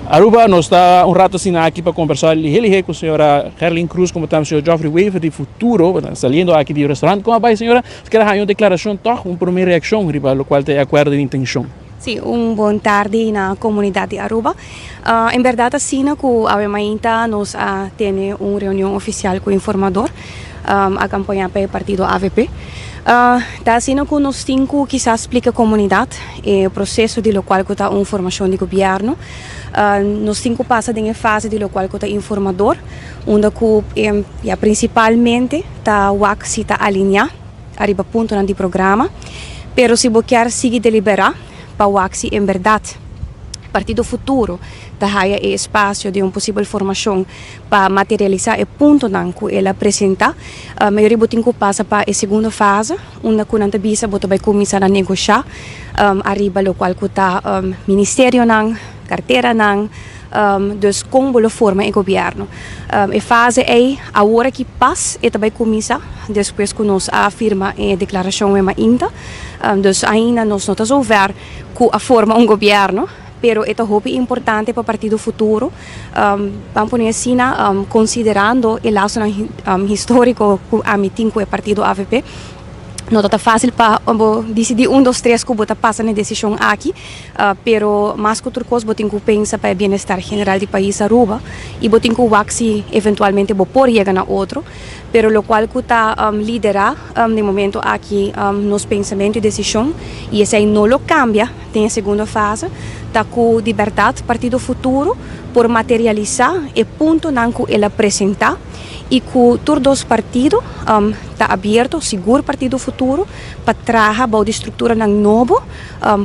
Aruba, nós está um rato assim aqui para conversar com a senhora Herlin Cruz, como também o senhor Geoffrey Waver de Futuro, saindo aqui do restaurante. Como vai, senhora? Se quer uma declaração, uma primeira reação, riba, o qual tem acordo de intenção. Sim, boa tarde na comunidade de Aruba. Em verdade, assim, que a Mainta nós tem uma reunião oficial com o informador, a campanha para o partido AVP. Tá assim que nós temos que explicar à comunidade o processo de qual está uma informação de governo. Nós temos que passar em fase de qual está informador, onde principalmente está o que está alinhar, arriba ponto no programa, pero se você seguir deliberar para o que em verdade Partido Futuro da espaço de uma possível formação para materializar o ponto que ela apresenta. A maioria tem que passar para a segunda fase, onde a bisa vai começar a negociar, arriba o qual está ministério, carteira, dus como a forma o governo. A fase é a hora que passa e vai começar, depois que nós afirma a declaração ainda, dus ainda nós não estamos ver com a forma governo, pero é muito importante para o Partido Futuro, vamos poner assim, considerando o laço histórico que a tem com o Partido AVP. Não está fácil para decidir 1, 2, 3 que você passa na decisão aqui, pero mais que outra coisa, você tem que pensar para o bem-estar geral do país Aruba e você tem que ver se eventualmente você pode chegar na outro, pero o qual que está liderar no momento aqui nos pensamentos e decisão e esse aí não lo cambia, tem a segunda fase, está com liberdade Partido Futuro por materializar o ponto que ele apresenta e que todos os partidos está aberto, seguro Partido Futuro, para trabalhar a estrutura nova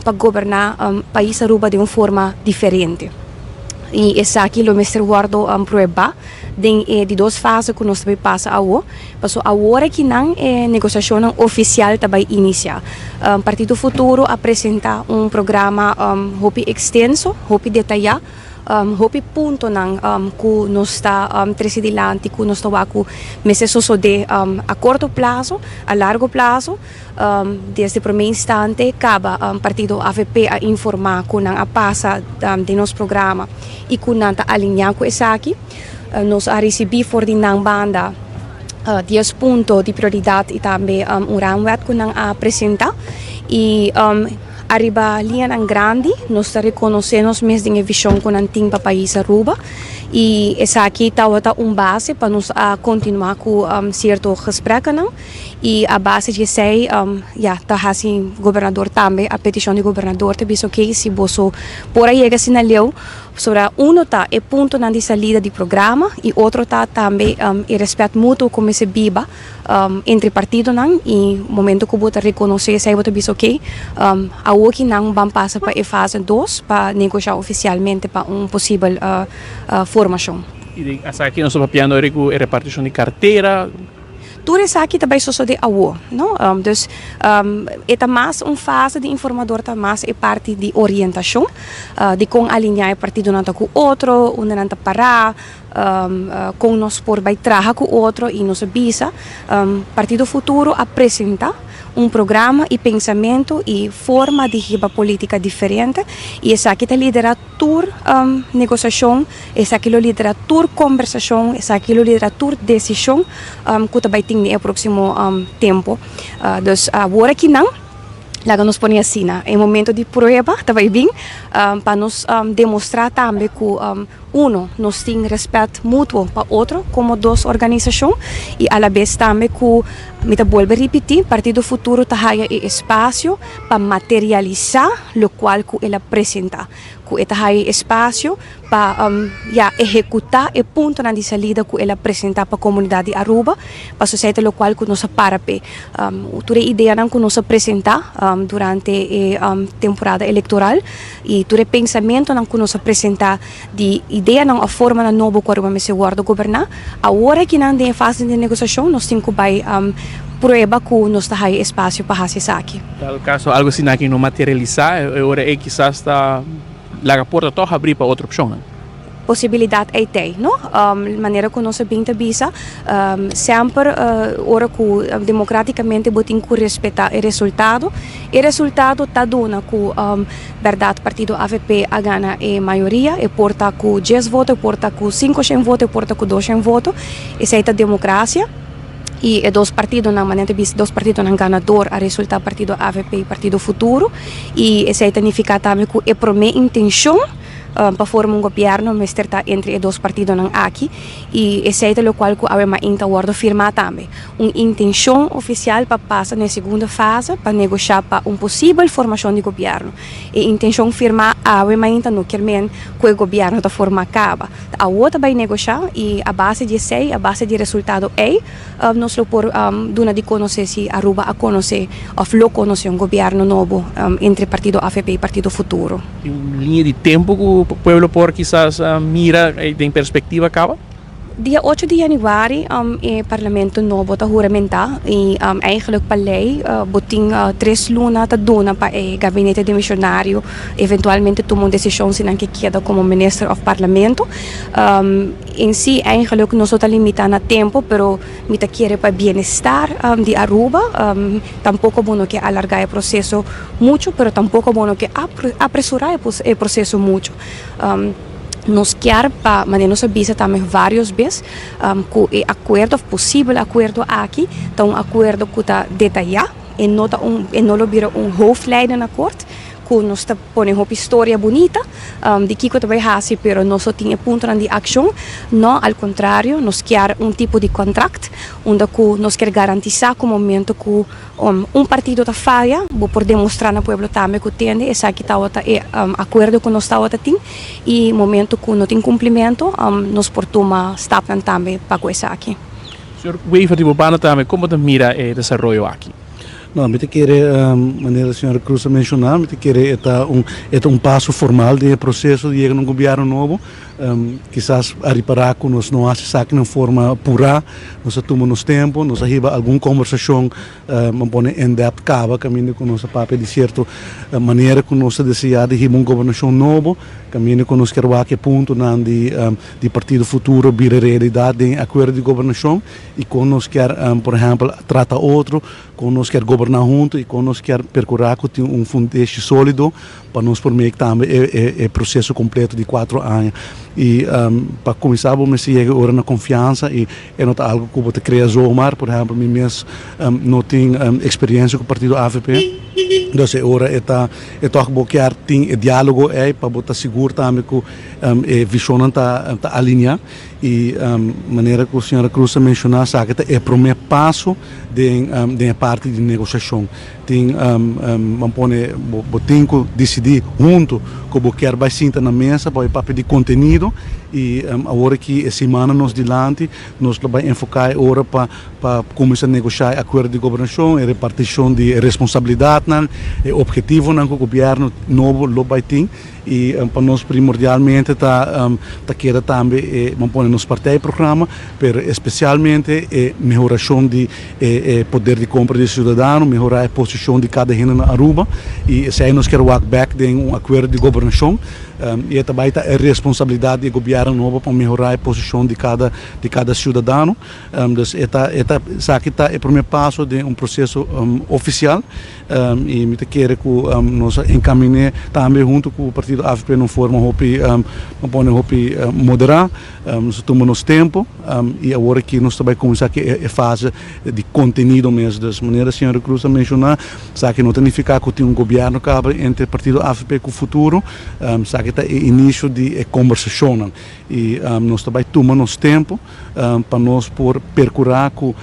para governar o país Aruba de uma forma diferente. E esse aqui o mestre guardo prueba de 2 fases que nós também passa agora. Passou agora que não é negociação oficial também iniciar. Partido Futuro apresenta um programa muito extenso, muito detalhado. Hopi punto que nós está tresidilante, que nós está com meses de a curto prazo, a largo prazo, desde o primeiro instante, acaba partido AVP a informar que não a passa de nosso programa e que não está alinhado com isso aqui. Nós a recebi for de banda 10 pontos de prioridade e também raamwet que não apresenta e arriba linha grande, nós reconhecemos mesmo a visão que nós temos para o país Aruba e essa aqui está base para nós continuar com certo gesprek e a base de sei está assim governador também a petição do governador te disse que se você por aí chega sinaleu sobre está o ponto de saída do programa e outro está também o respeito mútuo como se biba entre partidos e no momento que você reconhecer sei você disse que a que não vamos passar para a fase 2 para negociar oficialmente para uma possível formação. E aqui nós estamos papiando a repartição de carteira. Tudo isso aqui também só de AO, não? Dus é mais uma fase de informador, tá mais é parte de orientação, de como alinhar o partido com o outro, onde não parar, com nós por vai trabalhar com o outro e nos avisa. Partido Futuro apresenta um programa e pensamento e forma de riba política diferente e essa aqui está lidera tour negociação, essa aqui lidera tour conversação, essa aqui lidera tour decisão que também tem no próximo tempo. Dus agora que não Laga nos põe assim, em momento de prova, também bem, para nos demonstrar também que nós temos respeito mútuo para outro, como 2 organizações, e à la vez também que, me vuelvo a repetir, Partido Futuro está espaço para materializar o qual que ele apresenta, que está espaço para executar o ponto de saída que ele apresenta para a comunidade Aruba, para a sociedade local que nós para toda a ideia que nós apresenta durante a temporada eleitoral e todo o pensamento que nós apresenta de ideia a forma nova que Aruba se guarda governar, agora que não tem fase de negociação, nós temos que prova que nós está espaço para fazer isso aqui. No caso, algo assim que não materializar, agora é quizás está a porta toda abrir para outra opção, né? possibilidade é ter, não? Maneira como nós pinta bisa, sempre ora que democraticamente botem que respeitar o resultado. E o resultado está dando que verdade partido AVP a ganha a maioria, e porta com 10 votos, porta com 500 votos, porta com 200 votos. Essa é a democracia. E dois partidos na maneira de dois partidos não ganador a resultado partido AVP e partido Futuro, e essa significa também que é para minha intenção para formar governo, mas está entre os dois partidos aqui, e esse é o qual eu me entendo firmar também uma intenção oficial para passar na segunda fase para negociar para possível formação de governo. E intenção firmar eu me entendo que o governo está formado acaba, a outra vai negociar, e a base de sei, a base de resultado é nós lo por dona de conhecer se Aruba a conhecer ou lo conhecer governo novo entre partido AVP e partido Futuro. Uma linha de tempo que o pueblo por quizás mira em perspectiva acaba? Dia 8 de januari o parlamento novo está juramentar, e eigenlijk para lei botin 3 lunas está dona para o gabinete de missionário eventualmente tomar uma decisão se não queda como ministro of parlamento. Em si eigenlijk nós estamos limitando a tempo, pero me quer para bem-estar de Aruba. Tampouco bom que alargar o processo muito, pero tampouco bom que apressurar o processo muito. Nos quer para, mas nós avisa também várias vezes que o acordo, possível acordo aqui, então um acordo que está detalhado, e não vira hoofdlijnen akkoord, que nós está pondo uma história bonita de que vai fazer, pero nós só tem ponto de ação, não, ao contrário, nós quer tipo de contrato, onde nós quer garantizar que o momento que partido está falha, vou poder demonstrar no povo também que tem essa que está acordo que nós está tem, e momento que não tem cumprimento, nós por tomar step também para coisa aqui. Senhor Weaver de Bobana também, como te mira o desenvolvimento aqui? Não, me quer maneira a senhora Cruz mencionar, me quer é um passo formal de processo de chegar num governo novo. Quizás a reparar que nós não achamos que de forma pura, nós tomamos tempo, nós arriba alguma conversação, vamos em depth cava, caminho com nossa papel de certa maneira que nós desejamos de uma governação novo, caminho com nós queremos que ponto de partido futuro vir a realidade em acordo de governação, e com nós quer, por exemplo, trata outro, com nós quer governar junto, e com nós quer percorrer que tem fundamento sólido para nós por meio também é processo completo de 4 anos. E para começar, vamos chegar agora na confiança, e é não algo que você cria zomaar, por exemplo, mim mesmo não tenho experiência com o partido AVP, então agora é toch bloquear tem diálogo para botar seguro também que a visão está alinhada, e maneira que a senhora Cruz mencionou, sabe que é o primeiro passo de parte de negociação. Tem tem que decidir junto que o quer vai sentar na mesa para pedir conteúdo, e agora que a semana nós dilante nós vamos enfocar agora para começar a negociar acordo de governação e repartição de responsabilidade, e objetivo que o governo novo vai ter, e para nós primordialmente está queda também nos partei programa, pero especialmente melhoração de poder de compra do cidadão, melhorar a posição de cada gente na Aruba, e se aí nós queremos walk back de acordo de governação, e também está a responsabilidade do governo novo para melhorar a posição de cada cidadão. Então está o primeiro passo de processo oficial, e me quer que nós encaminhemos também junto com o partido AVP não forma moderar, nós tomamos tempo, e agora que nós também começar a fase de conteúdo mesmo, das maneiras a senhora Cruz mencionar, sabe que não significa que tem governo que entre o partido AVP com o futuro, sabe que está o início de conversação, e nós também tomamos tempo para nós por percorrer com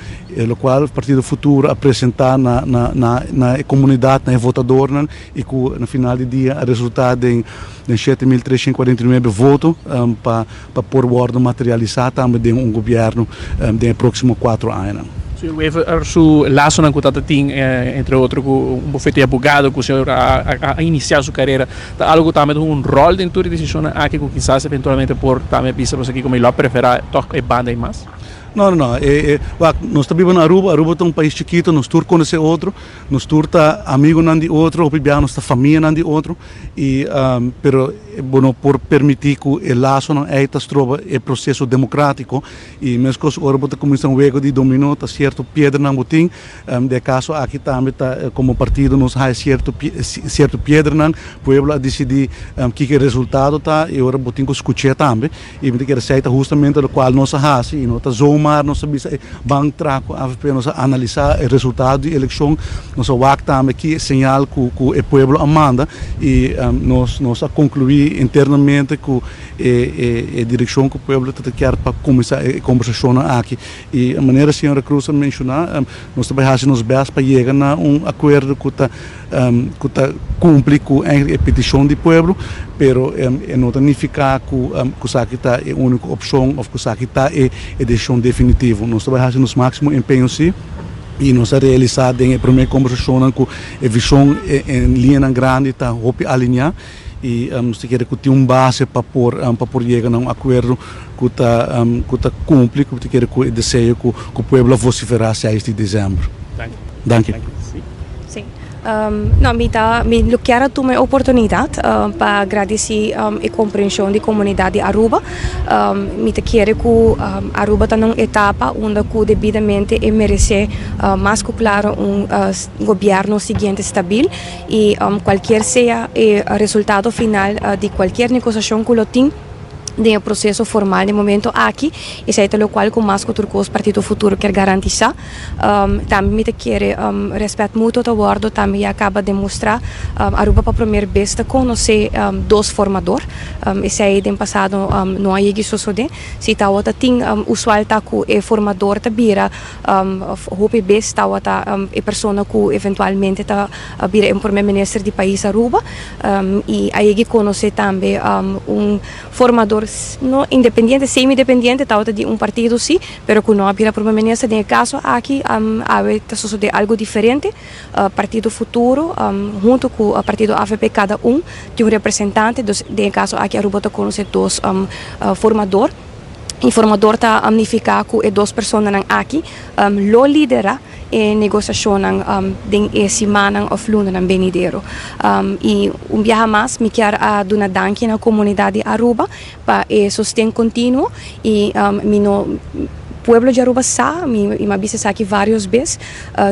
o qual o partido futuro apresentar na comunidade, na votador, e que no final do dia o resultado de 7.349 votos para pôr o ordem materializar também de governo de próximos 4 anos. Senhor Weaver, su laço na que tem, entre outros, com bufete de advogado, que o senhor a iniciar sua carreira, algo também rol dentro da decisão aqui, que quizás eventualmente por também pensar aqui como ele prefere tocar banda e mais? Não, nós estamos na Aruba é um país chiquito, nós tour conhecer outro, nós tour tá amigo de outro, ou nós tá família de outro, e pero bueno, por permitir que el lazo não é o processo democrático e mesmo que os órgãos da comissão wego de dominou tá certo pedra não botim de caso aqui também tá como partido nos há certo pedra não pueblo a decidir que resultado tá e ora botim que escutar também e me quer ser justamente o qual nós há e nós zomar nós bisa bang traco apenas analisar o resultado da eleição nós wak também que sinal que o pueblo amanda e nós a concluir internamente que a direção que o pueblo quer para começar a conversação aqui e a maneira a senhora Cruz mencionar nós também fazemos best para chegar a acordo que está cumpre com a petição do pueblo pero não significa que isso aqui está a única opção ou que isso aqui está a decisão definitiva nós também fazemos o máximo empenho sim e nós realizamos a primeira conversação com a visão em linha grande está alinhar e se quer que tenha base para por chegar a acordo que está cumpre que quer que desejo que o povo vociferar 6 de dezembro. Danke. Sim. Me quero tomar a oportunidade para agradecer a compreensão da comunidade de Aruba. Me quero que Aruba está numa etapa onde devidamente merece mais claro governo seguinte estável e qualquer seja o resultado final de qualquer negociação que tem de um processo formal no momento aqui, e é o qual com mais que o Partido Futuro quer garantizar. Também me quer respeito mútuo do acordo, também acaba de mostrar Aruba para a primeira vez conhecer dois formadores. Esse aí tem passado não há isso suceder. Se está outra tem usual tá com o formador tá vira hope best tá outra a pessoa que eventualmente tá vira o primeiro-ministro do país Aruba e aí conhecer também formador no independente, semi-independente, tal de partido sim, pero que não havia primeiro-ministro. No caso aqui, está sucedendo algo diferente. Partido Futuro, junto com o partido AFP, cada tem representante. No caso aqui, Aruba está conhece dois formadores. O formador está amnificado com duas pessoas aqui, lo lidera e negociação de semana ou luna na Benidero. E dia mais me quero dar danke na comunidade Aruba para o sustento contínuo e pueblo de Aruba sabe, me avisa aqui várias vezes,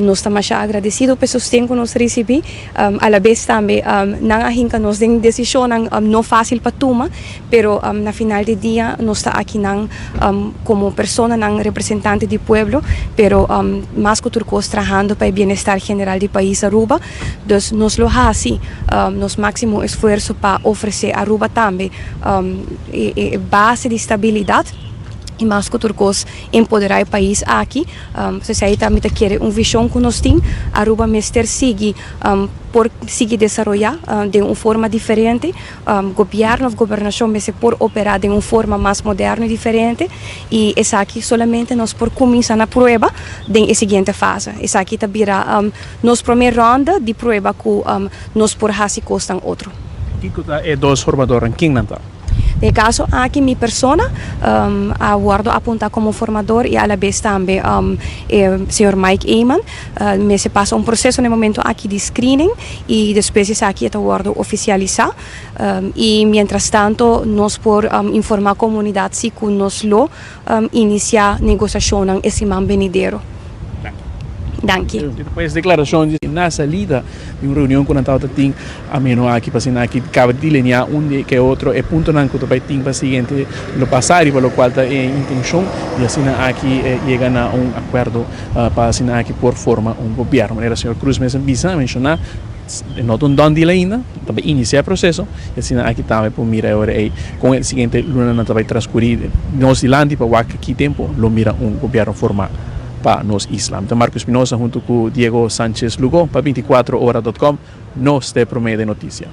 nós estamos agradecidos pelo sustento que nós recebemos, a la vez também, não ahinca nós tem decisão não fácil para tomar, pero na final do dia nós está aqui como pessoa, representante do pueblo, pero mais que turcos trabalhando para o bem-estar geral do país Aruba, então nós lo assim, nosso máximo esforço para oferecer a Aruba também base de estabilidade e mais que turcos empoderar o país aqui, se aí também quer visão que nós temos, Aruba mestre sigue por seguir desenvolver de uma forma diferente, governo, governação mestre por operar de uma forma mais moderna e diferente, e essa aqui solamente nós por começar na prova da seguinte fase. Essa aqui também nossa primeira ronda de prova que nós por fazer costam outro. Que é dois formadores quem não está? No caso, aqui minha pessoa, aguardo apontar como formador e a la vez também o senhor Mike Eyman, me se passa processo no momento aqui de screening e depois aqui eu aguardo oficializar e, mientras tanto, nós por informar a comunidade se que nós lo iniciar negociação esse man venidero. Danke. Depois declaração na salida de uma reunião com a Tauta tem a menos aqui para assinar aqui cabe delinear que é outro é ponto não que também tem para seguinte lo passar e pelo qual está em intenção de assinar aqui chegar a acordo para assinar aqui por forma governo. Maneira senhor Cruz mesmo bisa mencionar não tem dónde ainda também iniciar o processo e assinar aqui também por mira agora com o seguinte luna não vai transcorrer nós de lande para aqui tempo lo mira governo formal para nos Islam. Então, Marcos Espinosa junto com Diego Sánchez Lugo para 24horas.com, nos te promete notícia.